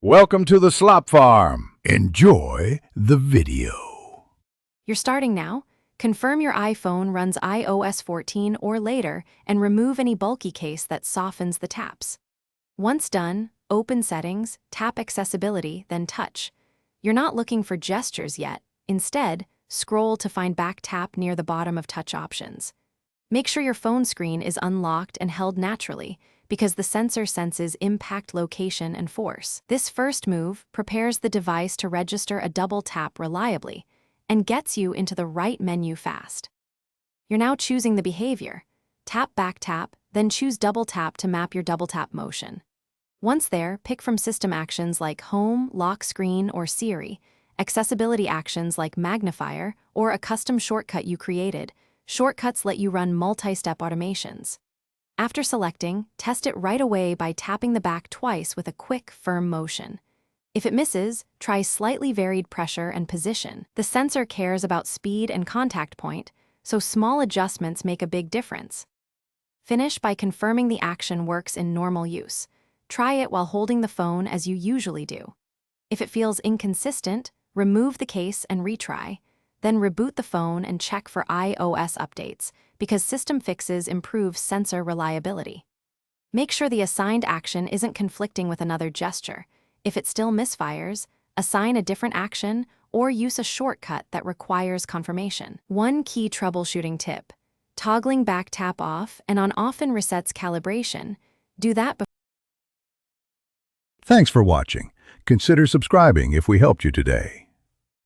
Welcome to the Slop Farm. Enjoy the video. You're starting now? Confirm your iPhone runs iOS 14 or later and remove any bulky case that softens the taps. Once done, open Settings, tap Accessibility, then Touch. You're not looking for gestures yet. Instead, scroll to find Back Tap near the bottom of Touch options. Make sure your phone screen is unlocked and held naturally, because the sensor senses impact location and force. This first move prepares the device to register a double tap reliably and gets you into the right menu fast. You're now choosing the behavior. Tap Back Tap, then choose Double Tap to map your double tap motion. Once there, pick from system actions like Home, Lock Screen, or Siri, accessibility actions like Magnifier, or a custom shortcut you created. Shortcuts let you run multi-step automations. After selecting, test it right away by tapping the back twice with a quick, firm motion. If it misses, try slightly varied pressure and position. The sensor cares about speed and contact point, so small adjustments make a big difference. Finish by confirming the action works in normal use. Try it while holding the phone as you usually do. If it feels inconsistent, remove the case and retry. Then reboot the phone and check for iOS updates, because system fixes improve sensor reliability. Make sure the assigned action isn't conflicting with another gesture. If it still misfires, assign a different action or use a shortcut that requires confirmation. One key troubleshooting tip: toggling back tap off and on often resets calibration. Do that before. Thanks for watching. Consider subscribing if we helped you today.